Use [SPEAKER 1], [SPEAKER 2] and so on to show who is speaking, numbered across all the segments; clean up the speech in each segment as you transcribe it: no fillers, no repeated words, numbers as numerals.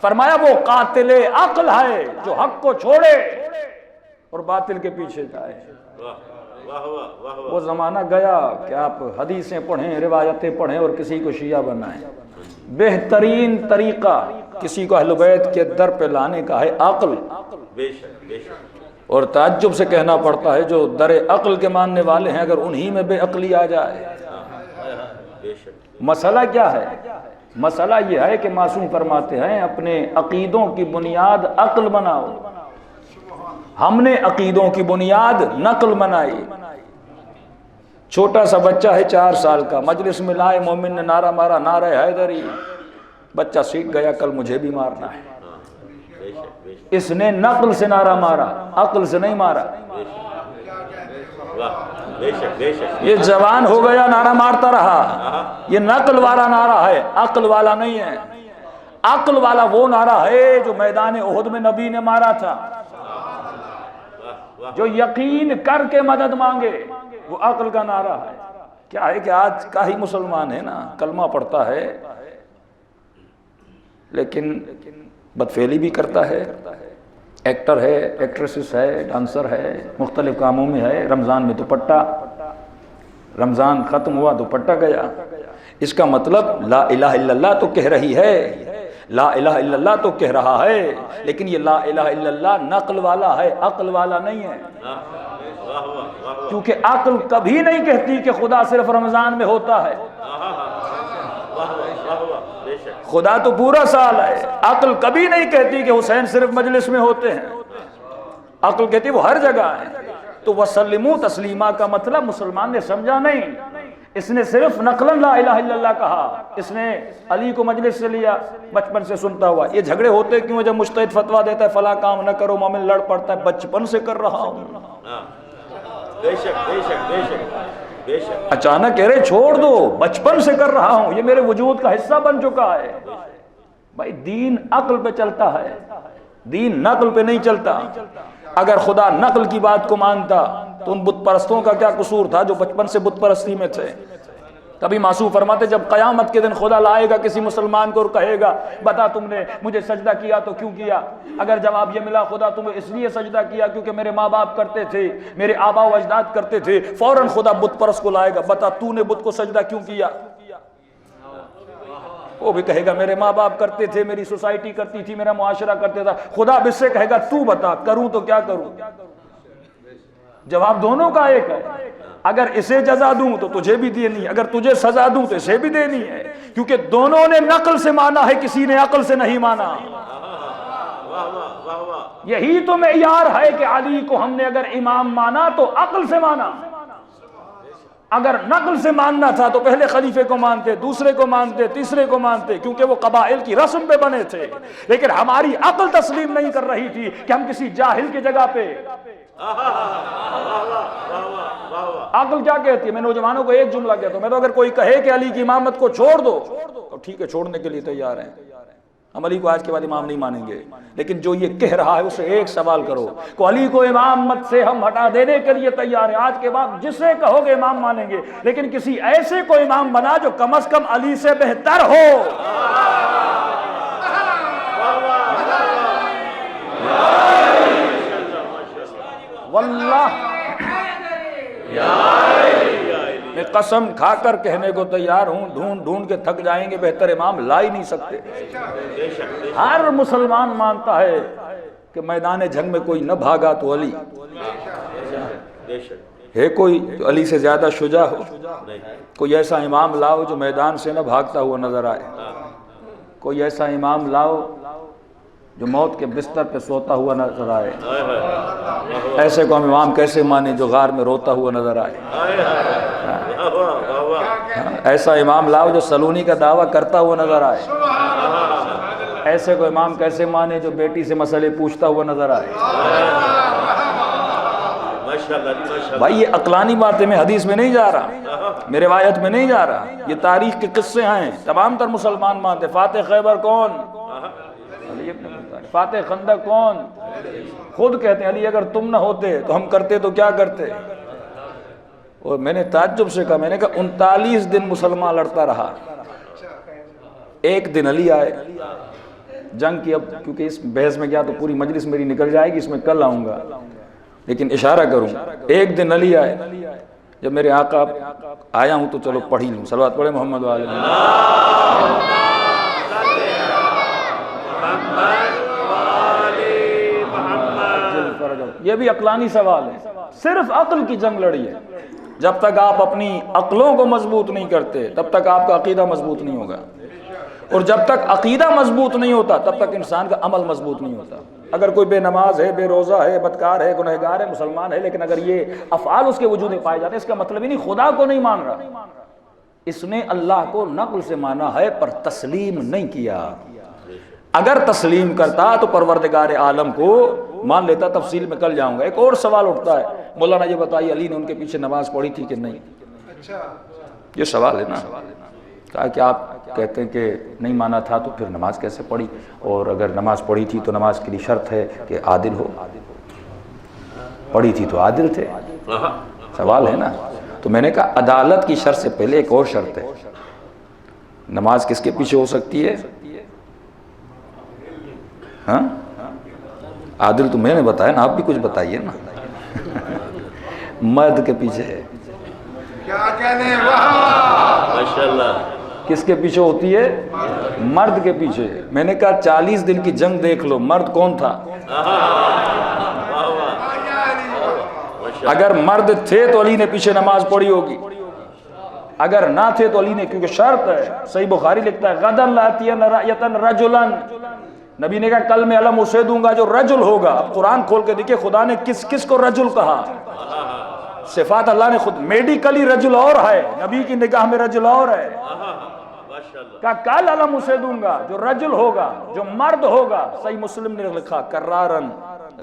[SPEAKER 1] فرمایا وہ قاتل عقل ہے جو حق کو چھوڑے اور باطل کے پیچھے جائے۔ وہ زمانہ گیا کہ آپ حدیثیں پڑھیں، روایتیں پڑھیں اور کسی کو شیعہ بنائیں۔ بہترین طریقہ کسی کو اہل بیت کے در پہ لانے کا ہے عقل، اور تعجب سے کہنا پڑتا ہے جو در عقل کے ماننے والے ہیں اگر انہی میں بے عقلی آ جائے۔ مسئلہ کیا ہے؟ مسئلہ یہ ہے کہ معصوم فرماتے ہیں اپنے عقیدوں کی بنیاد عقل بناؤ، ہم نے عقیدوں کی بنیاد نقل بنائی۔ چھوٹا سا بچہ ہے 4 سال کا، مجلس میں لائے مومن نے نعرہ مارا، نعرہ حیدری، بچہ سیکھ گیا کل مجھے بھی مارنا ہے۔ اس نے نقل سے نعرہ مارا، عقل سے نہیں مارا۔ یہ جوان ہو گیا نعرہ مارتا رہا، یہ نقل والا نعرہ ہے، عقل والا نہیں ہے۔ عقل والا وہ نعرہ ہے جو میدان احد میں نبی نے مارا تھا، جو یقین کر کے مدد مانگے، وہ عقل کا نعرہ ہے۔ کیا ہے کہ آج کا ہی مسلمان ہے نا، کلمہ پڑھتا ہے لیکن بدفعلی بھی کرتا ہے، ایکٹر ہے، ایکٹریسز ہے، ڈانسر ہے، مختلف کاموں میں ہے۔ رمضان میں دوپٹہ، رمضان ختم ہوا دوپٹہ گیا۔ اس کا مطلب لا الہ الا اللہ تو کہہ رہی ہے، لا الہ الا اللہ تو کہہ رہا ہے، لیکن یہ لا الہ الا اللہ نقل والا ہے، عقل والا نہیں ہے۔ کیونکہ عقل کبھی نہیں کہتی کہ خدا صرف رمضان میں ہوتا ہے، خدا تو پورا سال ہے۔ عقل کبھی نہیں کہتی کہ حسین صرف مجلس میں ہوتے ہیں، عقل کہتی وہ ہر جگہ ہے۔ تو وسلموا تسلیما کا مطلب مسلمان نے سمجھا نہیں، اس نے صرف نقلاً لا الہ الا اللہ کہا، اس نے علی کو مجلس سے لیا، بچپن سے سنتا ہوا۔ یہ جھگڑے ہوتے کیوں؟ جب مجتہد فتویٰ دیتا ہے فلاں کام نہ کرو، مومن لڑ پڑتا ہے، بچپن سے کر رہا ہوں۔ اچانک کہہ رہے چھوڑ دو، بچپن سے کر رہا ہوں، یہ میرے وجود کا حصہ بن چکا ہے۔ بھائی دین عقل پہ چلتا ہے، دین نقل پہ نہیں چلتا۔ اگر خدا نقل کی بات کو مانتا تو ان بت پرستوں کا کیا قصور تھا جو بچپن سے بت پرستی میں تھے؟ تبھی معصوم فرماتے جب قیامت کے دن خدا لائے گا کسی مسلمان کو اور کہے گا بتا تم نے مجھے سجدہ کیا تو کیوں کیا؟ اگر جواب یہ ملا خدا تمہیں اس لیے سجدہ کیا کیونکہ میرے ماں باپ کرتے تھے، میرے آبا و اجداد کرتے تھے، فوراً خدا بت پرست کو لائے گا، بتا تو نے بت کو سجدہ کیوں کیا؟ وہ بھی کہے گا میرے ماں باپ کرتے تھے، میری سوسائٹی کرتی تھی، میرا معاشرہ کرتے تھا۔ خدا اب اس سے کہے گا تو بتا کروں تو کیا کروں؟ جواب دونوں کا ایک ہے، اگر اسے جزا دوں تو تجھے بھی دینی ہے، اگر تجھے سزا دوں تو اسے بھی دینی ہے، کیونکہ دونوں نے نقل سے مانا ہے، کسی نے عقل سے نہیں مانا۔ یہی تو معیار ہے کہ علی کو ہم نے اگر امام مانا تو عقل سے مانا، اگر نقل سے ماننا تھا تو پہلے خلیفے کو مانتے، دوسرے کو مانتے، تیسرے کو مانتے، کیونکہ وہ قبائل کی رسم پہ بنے تھے۔ لیکن ہماری عقل تسلیم نہیں کر رہی تھی کہ ہم کسی جاہل کی جگہ پہ۔ عقل کیا کہتی ہے؟ میں نوجوانوں کو ایک جملہ کہتا ہوں، میں تو اگر کوئی کہے کہ علی کی امامت کو چھوڑ دو تو ٹھیک ہے، چھوڑنے کے لیے تیار ہیں، ہم علی کو آج کے بعد امام نہیں مانیں گے، لیکن جو یہ کہہ رہا ہے اسے ایک سوال کرو کہ علی کو امامت سے ہم ہٹا دینے کے لیے تیار ہیں، آج کے بعد جسے کہو گے امام مانیں گے، لیکن کسی ایسے کو امام بنا جو کم از کم علی سے بہتر ہو۔ واللہ میں قسم کھا کر کہنے کو تیار ہوں، ڈھونڈ ڈھونڈ کے تھک جائیں گے، بہتر امام لا ہی نہیں سکتے۔ ہر مسلمان مانتا ہے کہ میدان جنگ میں کوئی نہ بھاگا تو علی ہے، کوئی جو علی سے زیادہ شجاع ہو؟ کوئی ایسا امام لاؤ جو میدان سے نہ بھاگتا ہوا نظر آئے، کوئی ایسا امام لاؤ جو موت کے بستر پہ سوتا ہوا نظر آئے۔ ایسے کو ہم امام کیسے مانیں جو غار میں روتا ہوا نظر آئے؟ ایسا امام لاؤ جو سلونی کا دعویٰ کرتا ہوا نظر آئے۔ ایسے کو امام کیسے مانے جو بیٹی سے مسئلے پوچھتا ہوا نظر آئے؟ بھائی یہ عقلانی باتیں میں حدیث میں نہیں جا رہا، میں روایت میں نہیں جا رہا، یہ تاریخ کے قصے ہیں، تمام تر مسلمان مانتے۔ فاتح خیبر کون؟ فاتح خندق کون؟ خود کہتے ہیں علی اگر تم نہ ہوتے تو ہم کرتے تو کیا کرتے؟ اور میں نے تعجب سے کہا، میں نے کہا 39 دن مسلمان لڑتا رہا، ایک دن علی آئے، جنگ کی اب کیونکہ اس بحث میں گیا تو پوری مجلس میری نکل جائے گی، اس میں کل آؤں گا، لیکن اشارہ کروں. ایک دن علی آئے، جب میرے آقا آیا ہوں تو چلو پڑھ ہی لوں، صلوات پڑھے محمد والے. یہ بھی عقلانی سوال ہے، صرف عقل کی جنگ لڑی ہے. جب تک آپ اپنی عقلوں کو مضبوط نہیں کرتے تب تک آپ کا عقیدہ مضبوط نہیں ہوگا، اور جب تک عقیدہ مضبوط نہیں ہوتا تب تک انسان کا عمل مضبوط نہیں ہوتا. اگر کوئی بے نماز ہے، بے روزہ ہے، بدکار ہے، گنہگار ہے، مسلمان ہے، لیکن اگر یہ افعال اس کے وجود میں پائے جاتے ہیں، اس کا مطلب ہی نہیں خدا کو نہیں مان رہا. اس نے اللہ کو نقل سے مانا ہے پر تسلیم نہیں کیا. اگر تسلیم کرتا تو پروردگار عالم کو مان لیتا. تفصیل میں کل جاؤں گا. ایک اور سوال اٹھتا ہے، مولانا یہ بتائیے علی نے ان کے پیچھے نماز پڑھی تھی کہ نہیں؟ یہ سوال ہے نا. کہا کہ آپ کہتے ہیں کہ نہیں مانا تھا تو پھر نماز کیسے پڑھی، اور اگر نماز پڑھی تھی تو نماز کے لیے شرط ہے کہ عادل ہو. پڑھی تھی تو عادل تھے، سوال ہے نا. تو میں نے کہا عدالت کی شرط سے پہلے ایک اور شرط ہے. نماز کس کے پیچھے ہو سکتی ہے؟ ہاں عادل تو میں نے بتایا نا، آپ بھی کچھ بتائیے نا. مرد کے پیچھے ہے.
[SPEAKER 2] کیا کہنے واہ
[SPEAKER 3] ماشاءاللہ.
[SPEAKER 1] کس کے پیچھے ہوتی ہے؟ مرد کے پیچھے. میں نے کہا 40 دن کی جنگ دیکھ لو، مرد کون تھا؟ اگر مرد تھے تو علی نے پیچھے نماز پڑھی ہوگی، اگر نہ تھے تو علی نے، کیونکہ شرط ہے. صحیح بخاری لکھتا ہے غدن لاتین رایتن رجلن، نبی نے کہا کل میں علم اسے دوں گا جو رجل ہوگا. اب قرآن کھول کے دیکھیں خدا نے کس کس کو رجل کہا. صفات اللہ نے خود، میڈیکلی رجل اور ہے، نبی کی نگاہ میں رجل اور ہے. کہا کل علم اسے دوں گا جو رجل ہوگا، جو مرد ہوگا. صحیح مسلم نے لکھا کرارن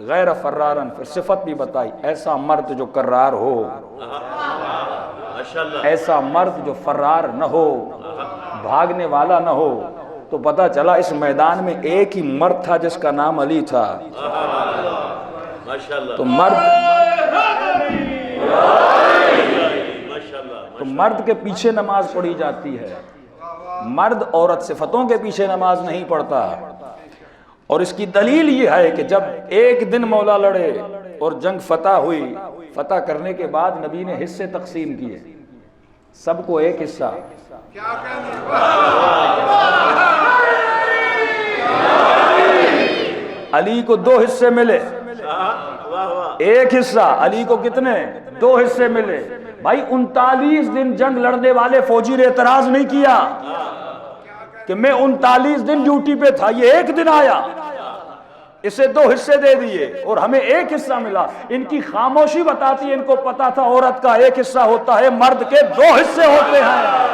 [SPEAKER 1] غیر فرارن، پھر صفت بھی بتائی، ایسا مرد جو کرار ہو، ایسا مرد جو فرار نہ ہو، بھاگنے والا نہ ہو. تو پتہ چلا اس میدان میں ایک ہی مرد تھا جس کا نام علی تھا. تو مرد کے پیچھے نماز پڑھی جاتی ہے. مرد عورت صفتوں کے پیچھے نماز نہیں پڑھتا. اور اس کی دلیل یہ ہے کہ جب ایک دن مولا لڑے اور جنگ فتح ہوئی، فتح کرنے کے بعد نبی نے حصے تقسیم کیے، سب کو ایک حصہ. علی کو 2 حصے ملے، ایک حصہ. علی کو کتنے؟ 2 حصے ملے. بھائی 39 دن جنگ لڑنے والے فوجی نے اعتراض نہیں کیا کہ میں 39 دن ڈیوٹی پہ تھا، یہ ایک دن آیا، اسے 2 حصے دے دیے اور ہمیں ایک حصہ ملا. ان کی خاموشی بتاتی ہے ان کو پتا تھا عورت کا ایک حصہ ہوتا ہے، مرد کے 2 حصے ہوتے ہیں.